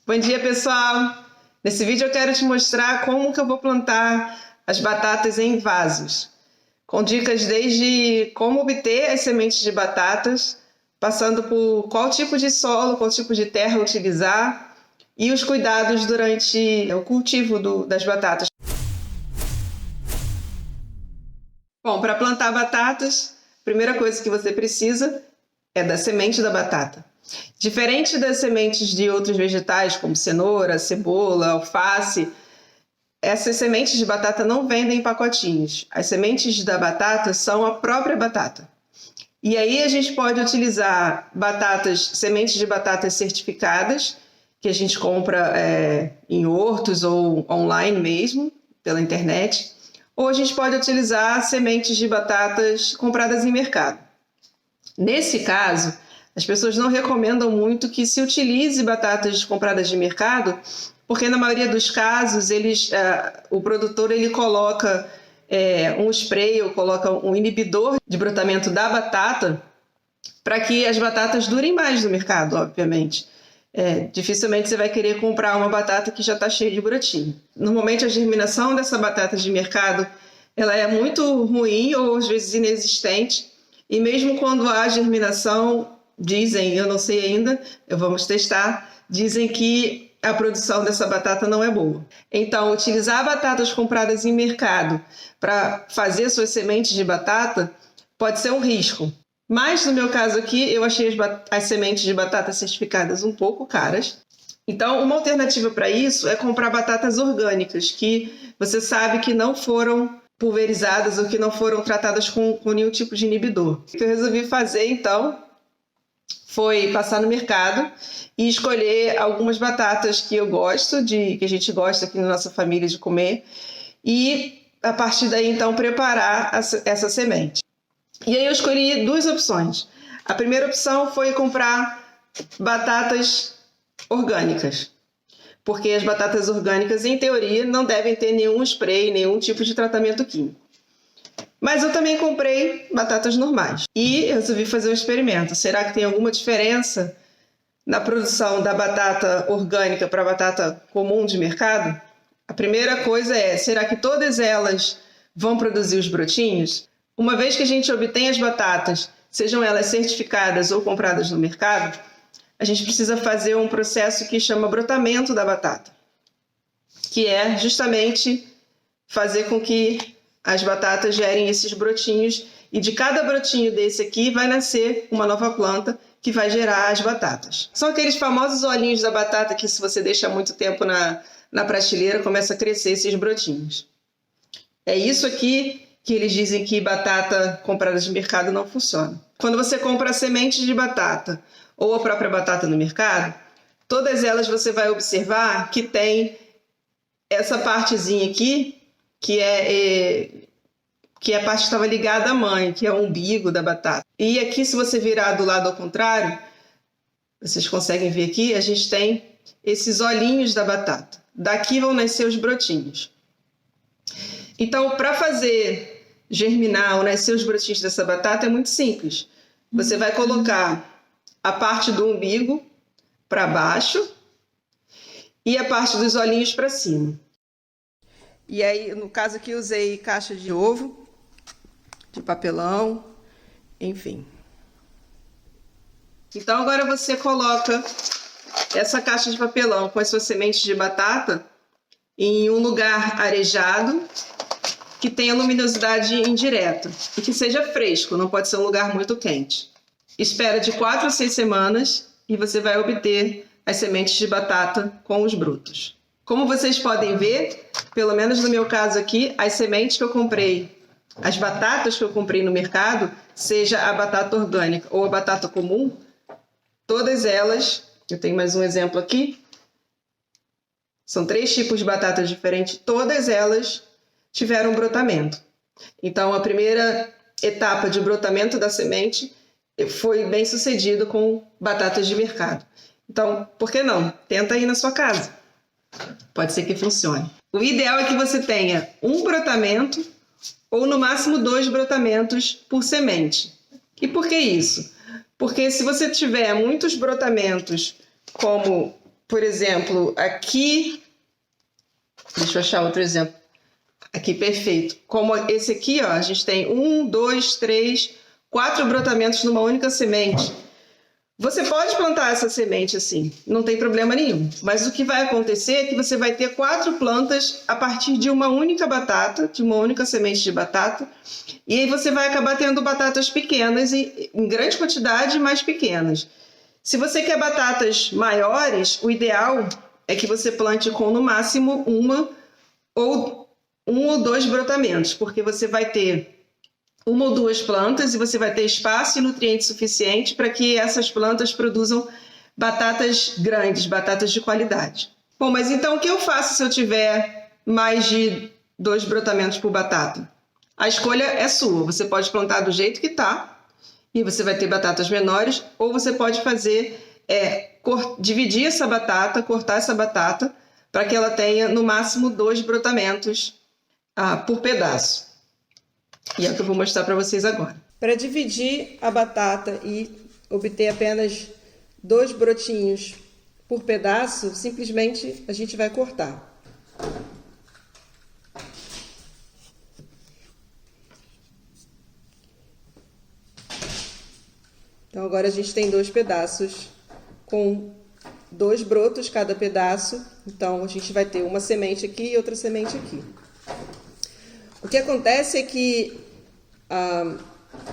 Bom dia, pessoal! Nesse vídeo eu quero te mostrar como que eu vou plantar as batatas em vasos, com dicas desde como obter as sementes de batatas, passando por qual tipo de solo, qual tipo de terra utilizar e os cuidados durante o cultivo das batatas. Bom, para plantar batatas, a primeira coisa que você precisa é da semente da batata. Diferente das sementes de outros vegetais, como cenoura, cebola, alface, essas sementes de batata não vendem em pacotinhos. As sementes da batata são a própria batata. E aí a gente pode utilizar sementes de batatas certificadas, que a gente compra em hortos ou online mesmo, pela internet. Ou a gente pode utilizar sementes de batatas compradas em mercado. Nesse caso, as pessoas não recomendam muito que se utilize batatas compradas de mercado, porque na maioria dos casos o produtor coloca um spray ou coloca um inibidor de brotamento da batata para que as batatas durem mais no mercado, obviamente. Dificilmente você vai querer comprar uma batata que já está cheia de brotinho. Normalmente a germinação dessa batata de mercado ela é muito ruim ou às vezes inexistente, e mesmo quando há germinação, dizem, eu não sei ainda, vamos testar, dizem que a produção dessa batata não é boa. Então, utilizar batatas compradas em mercado para fazer suas sementes de batata pode ser um risco. Mas, no meu caso aqui, eu achei as sementes de batata certificadas um pouco caras. Então, uma alternativa para isso é comprar batatas orgânicas, que você sabe que não foram pulverizadas ou que não foram tratadas com nenhum tipo de inibidor. O que eu resolvi fazer, então, foi passar no mercado e escolher algumas batatas que eu gosto, que a gente gosta aqui na nossa família de comer, e a partir daí, então, preparar essa semente. E aí eu escolhi duas opções. A primeira opção foi comprar batatas orgânicas, porque as batatas orgânicas, em teoria, não devem ter nenhum spray, nenhum tipo de tratamento químico. Mas eu também comprei batatas normais e resolvi fazer um experimento. Será que tem alguma diferença na produção da batata orgânica para a batata comum de mercado? A primeira coisa será que todas elas vão produzir os brotinhos? Uma vez que a gente obtém as batatas, sejam elas certificadas ou compradas no mercado, a gente precisa fazer um processo que chama brotamento da batata, que é justamente fazer com que as batatas gerem esses brotinhos, e de cada brotinho desse aqui vai nascer uma nova planta que vai gerar as batatas. São aqueles famosos olhinhos da batata que, se você deixa muito tempo na prateleira, começa a crescer esses brotinhos. É isso aqui que eles dizem que batata comprada de mercado não funciona. Quando você compra sementes de batata ou a própria batata no mercado, todas elas você vai observar que tem essa partezinha aqui, que é a parte que estava ligada à mãe, que é o umbigo da batata. E aqui, se você virar do lado ao contrário, vocês conseguem ver aqui, a gente tem esses olhinhos da batata. Daqui vão nascer os brotinhos. Então, para fazer germinar ou nascer os brotinhos dessa batata é muito simples. Você vai colocar a parte do umbigo para baixo e a parte dos olhinhos para cima. E aí, no caso aqui, eu usei caixa de ovo, de papelão, enfim. Então, agora você coloca essa caixa de papelão com as suas sementes de batata em um lugar arejado, que tenha luminosidade indireta e que seja fresco, não pode ser um lugar muito quente. Espera de 4 a 6 semanas e você vai obter as sementes de batata com os brotos. Como vocês podem ver, pelo menos no meu caso aqui, as sementes que eu comprei, as batatas que eu comprei no mercado, seja a batata orgânica ou a batata comum, todas elas, eu tenho mais um exemplo aqui, são 3 tipos de batatas diferentes, todas elas tiveram brotamento. Então, a primeira etapa de brotamento da semente foi bem sucedido com batatas de mercado. Então, por que não? Tenta aí na sua casa. Pode ser que funcione. O ideal é que você tenha um brotamento ou no máximo 2 brotamentos por semente. E por que isso? Porque se você tiver muitos brotamentos, como por exemplo, aqui, deixa eu achar outro exemplo. Aqui, perfeito. Como esse aqui, ó, a gente tem 1, 2, 3, 4 brotamentos numa única semente. Você pode plantar essa semente assim, não tem problema nenhum. Mas o que vai acontecer é que você vai ter 4 plantas a partir de uma única batata, de uma única semente de batata. E aí você vai acabar tendo batatas pequenas, em grande quantidade, mas pequenas. Se você quer batatas maiores, o ideal é que você plante com no máximo um ou dois brotamentos, porque você vai ter 1 ou 2 plantas e você vai ter espaço e nutriente suficiente para que essas plantas produzam batatas grandes, batatas de qualidade. Bom, mas então o que eu faço se eu tiver mais de 2 brotamentos por batata? A escolha é sua. Você pode plantar do jeito que está e você vai ter batatas menores, ou você pode fazer dividir essa batata, cortar essa batata para que ela tenha no máximo 2 brotamentos por pedaço. E é o que eu vou mostrar para vocês agora. Para dividir a batata e obter apenas 2 brotinhos por pedaço, simplesmente a gente vai cortar. Então agora a gente tem 2 pedaços com 2 brotos cada pedaço. Então a gente vai ter uma semente aqui e outra semente aqui. O que acontece é que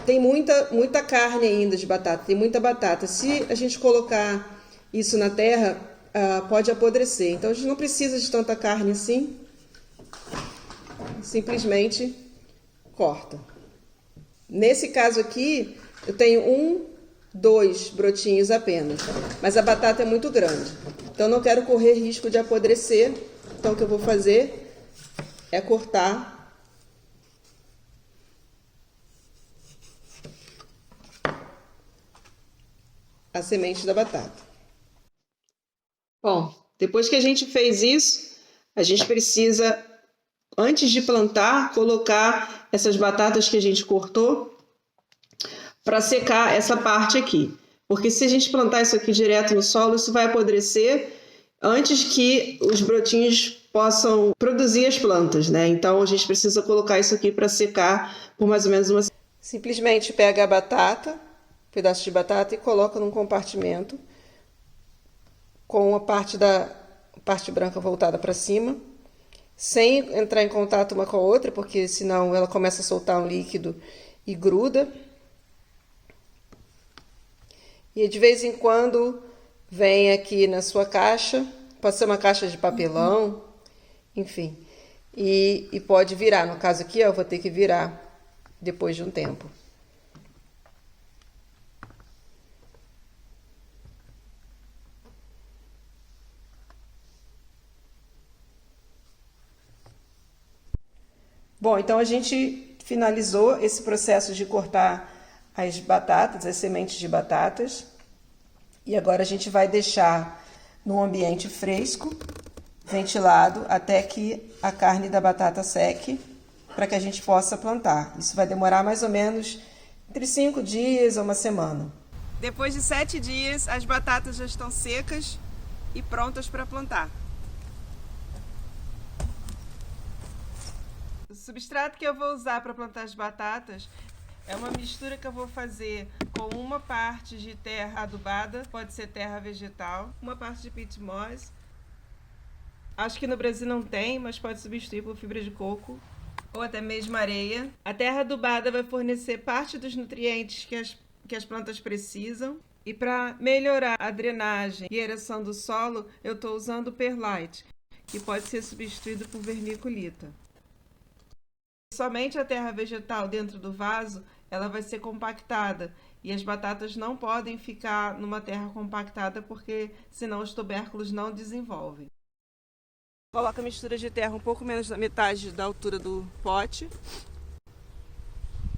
tem muita carne ainda de batata, tem muita batata. Se a gente colocar isso na terra, pode apodrecer. Então a gente não precisa de tanta carne assim. Simplesmente corta. Nesse caso aqui, eu tenho 2 brotinhos apenas, mas a batata é muito grande. Então não quero correr risco de apodrecer. Então o que eu vou fazer é cortar a semente da batata. Bom, depois que a gente fez isso, a gente precisa, antes de plantar, colocar essas batatas que a gente cortou para secar essa parte aqui. Porque se a gente plantar isso aqui direto no solo, isso vai apodrecer antes que os brotinhos possam produzir as plantas, né? Então a gente precisa colocar isso aqui para secar por mais ou menos uma... Simplesmente pega a batata, pedaço de batata, e coloca num compartimento com a parte branca voltada para cima, sem entrar em contato uma com a outra, porque senão ela começa a soltar um líquido e gruda. E de vez em quando vem aqui na sua caixa, pode ser uma caixa de papelão, enfim, e pode virar. No caso aqui, eu vou ter que virar depois de um tempo. Bom, então a gente finalizou esse processo de cortar as batatas, as sementes de batatas. E agora a gente vai deixar num ambiente fresco, ventilado, até que a carne da batata seque, para que a gente possa plantar. Isso vai demorar mais ou menos entre 5 dias a uma semana. Depois de 7 dias, as batatas já estão secas e prontas para plantar. O substrato que eu vou usar para plantar as batatas é uma mistura que eu vou fazer com uma parte de terra adubada, pode ser terra vegetal, uma parte de peat moss. Acho que no Brasil não tem, mas pode substituir por fibra de coco ou até mesmo areia. A terra adubada vai fornecer parte dos nutrientes que as plantas precisam. E para melhorar a drenagem e aeração do solo, eu estou usando perlite, que pode ser substituído por vermiculita. Somente a terra vegetal dentro do vaso, ela vai ser compactada e as batatas não podem ficar numa terra compactada porque senão os tubérculos não desenvolvem. Coloca a mistura de terra um pouco menos da metade da altura do pote.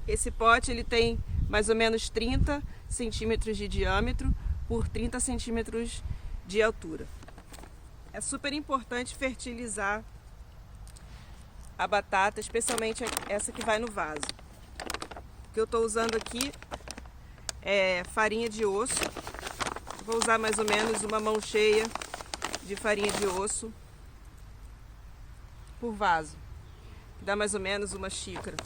Esse pote ele tem mais ou menos 30 centímetros de diâmetro por 30 centímetros de altura. É super importante fertilizar a batata, especialmente essa que vai no vaso. O que eu estou usando aqui é farinha de osso. Vou usar mais ou menos uma mão cheia de farinha de osso por vaso. Dá mais ou menos uma xícara.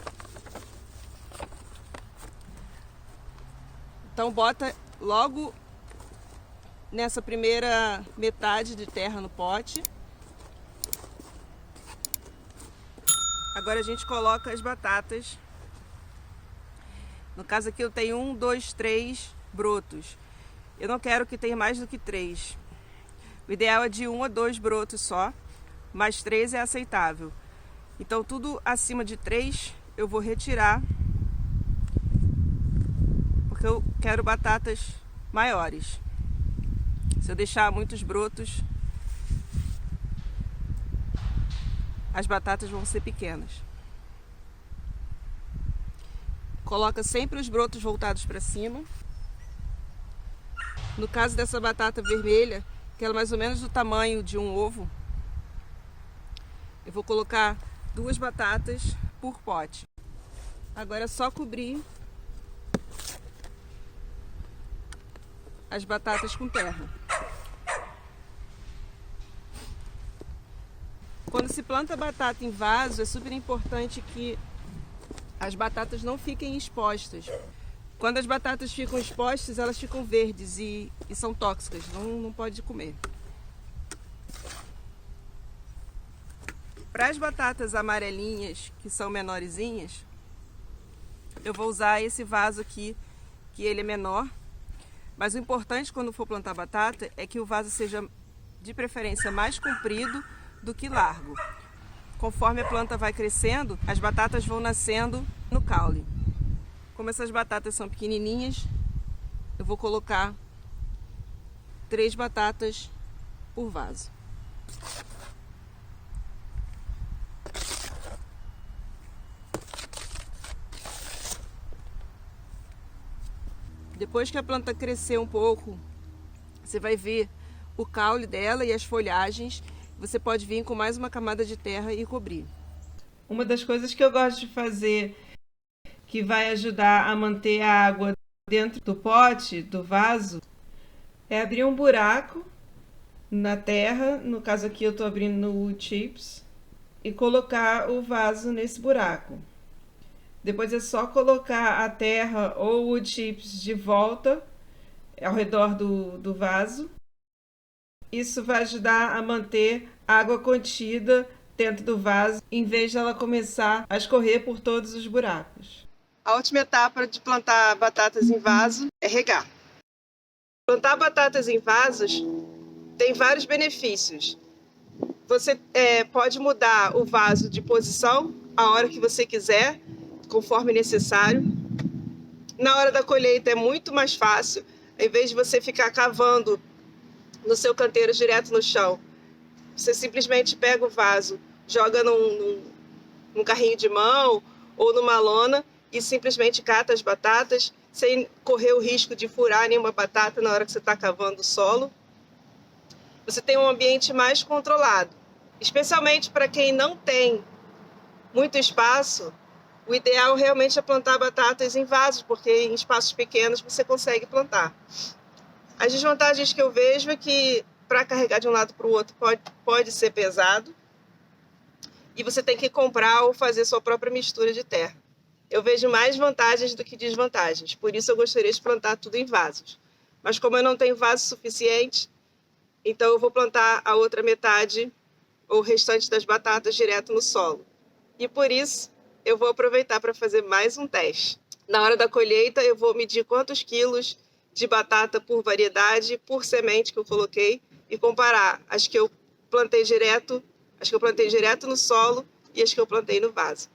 Então bota logo nessa primeira metade de terra no pote. Agora a gente coloca as batatas. No caso aqui eu tenho 1, 2, 3 brotos. Eu não quero que tenha mais do que 3. O ideal é de 1 a 2 brotos só, mas 3 é aceitável. Então tudo acima de 3 eu vou retirar, porque eu quero batatas maiores. Se eu deixar muitos brotos, as batatas vão ser pequenas. Coloca sempre os brotos voltados para cima. No caso dessa batata vermelha, que ela é mais ou menos do tamanho de um ovo, eu vou colocar 2 batatas por pote. Agora é só cobrir as batatas com terra. Quando se planta batata em vaso, é super importante que as batatas não fiquem expostas. Quando as batatas ficam expostas, elas ficam verdes e são tóxicas, não pode comer. Para as batatas amarelinhas, que são menorzinhas, eu vou usar esse vaso aqui, que ele é menor. Mas o importante quando for plantar batata é que o vaso seja de preferência mais comprido do que largo. Conforme a planta vai crescendo, as batatas vão nascendo no caule. Como essas batatas são pequenininhas, eu vou colocar 3 batatas por vaso. Depois que a planta crescer um pouco, você vai ver o caule dela e as folhagens. Você pode vir com mais uma camada de terra e cobrir. Uma das coisas que eu gosto de fazer, que vai ajudar a manter a água dentro do pote, do vaso, é abrir um buraco na terra, no caso aqui eu estou abrindo no wood chips, e colocar o vaso nesse buraco. Depois é só colocar a terra ou o wood chips de volta ao redor do vaso. Isso vai ajudar a manter a água contida dentro do vaso, em vez de ela começar a escorrer por todos os buracos. A última etapa de plantar batatas em vaso é regar. Plantar batatas em vasos tem vários benefícios. Você pode mudar o vaso de posição a hora que você quiser, conforme necessário. Na hora da colheita é muito mais fácil. Em vez de você ficar cavando no seu canteiro direto no chão, você simplesmente pega o vaso, joga num carrinho de mão ou numa lona e simplesmente cata as batatas, sem correr o risco de furar nenhuma batata na hora que você está cavando o solo. Você tem um ambiente mais controlado. Especialmente para quem não tem muito espaço, o ideal realmente é plantar batatas em vasos, porque em espaços pequenos você consegue plantar. As desvantagens que eu vejo é que para carregar de um lado para o outro pode ser pesado e você tem que comprar ou fazer sua própria mistura de terra. Eu vejo mais vantagens do que desvantagens, por isso eu gostaria de plantar tudo em vasos. Mas como eu não tenho vaso suficiente, então eu vou plantar a outra metade ou o restante das batatas direto no solo. E por isso eu vou aproveitar para fazer mais um teste. Na hora da colheita eu vou medir quantos quilos de batata por variedade, por semente que eu coloquei e comparar as que eu plantei direto no solo e as que eu plantei no vaso.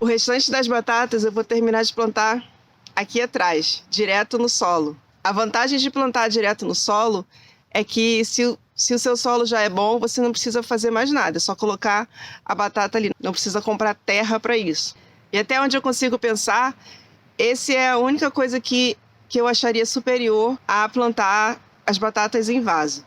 O restante das batatas eu vou terminar de plantar aqui atrás, direto no solo. A vantagem de plantar direto no solo é que se o seu solo já é bom, você não precisa fazer mais nada, é só colocar a batata ali, não precisa comprar terra para isso. E até onde eu consigo pensar, essa é a única coisa que eu acharia superior a plantar as batatas em vaso,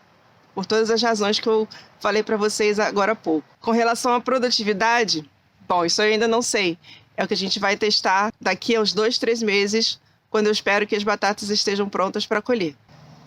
por todas as razões que eu falei para vocês agora há pouco. Com relação à produtividade, bom, isso eu ainda não sei. É o que a gente vai testar daqui a uns 2, 3 meses, quando eu espero que as batatas estejam prontas para colher.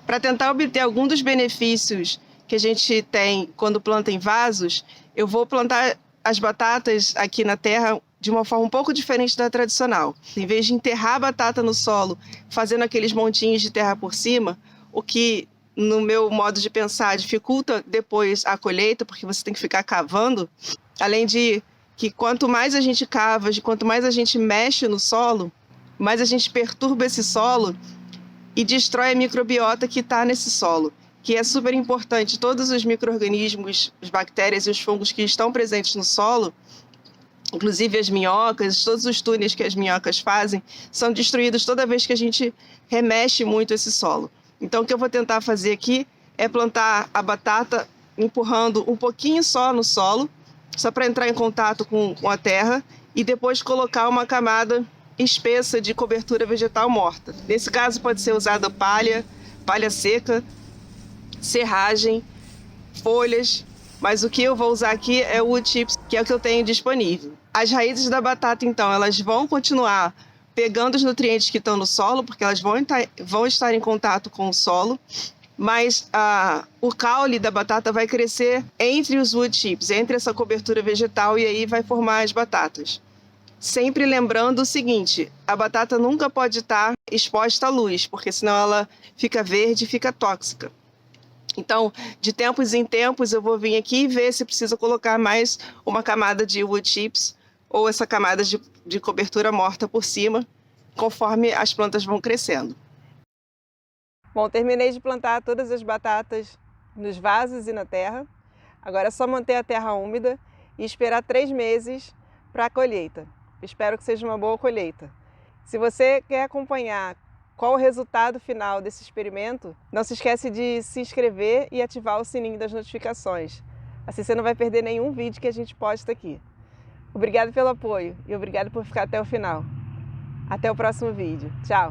Para tentar obter algum dos benefícios que a gente tem quando planta em vasos, eu vou plantar as batatas aqui na terra de uma forma um pouco diferente da tradicional. Em vez de enterrar a batata no solo, fazendo aqueles montinhos de terra por cima, o que, no meu modo de pensar, dificulta depois a colheita, porque você tem que ficar cavando, além de que quanto mais a gente cava, quanto mais a gente mexe no solo, mais a gente perturba esse solo e destrói a microbiota que está nesse solo, que é super importante. Todos os micro-organismos, as bactérias e os fungos que estão presentes no solo, inclusive as minhocas, todos os túneis que as minhocas fazem, são destruídos toda vez que a gente remexe muito esse solo. Então, o que eu vou tentar fazer aqui é plantar a batata empurrando um pouquinho só no solo, só para entrar em contato com a terra, e depois colocar uma camada espessa de cobertura vegetal morta. Nesse caso, pode ser usada palha seca, serragem, folhas, mas o que eu vou usar aqui é o wood chips, que é o que eu tenho disponível. As raízes da batata, então, elas vão continuar pegando os nutrientes que estão no solo, porque elas vão estar em contato com o solo, mas o caule da batata vai crescer entre os wood chips, entre essa cobertura vegetal, e aí vai formar as batatas. Sempre lembrando o seguinte, a batata nunca pode estar exposta à luz, porque senão ela fica verde e fica tóxica. Então, de tempos em tempos, eu vou vir aqui e ver se precisa colocar mais uma camada de wood chips ou essa camada de cobertura morta por cima, conforme as plantas vão crescendo. Bom, terminei de plantar todas as batatas nos vasos e na terra. Agora é só manter a terra úmida e esperar 3 meses para a colheita. Espero que seja uma boa colheita. Se você quer acompanhar qual o resultado final desse experimento, não se esquece de se inscrever e ativar o sininho das notificações. Assim você não vai perder nenhum vídeo que a gente posta aqui. Obrigado pelo apoio e obrigado por ficar até o final. Até o próximo vídeo. Tchau!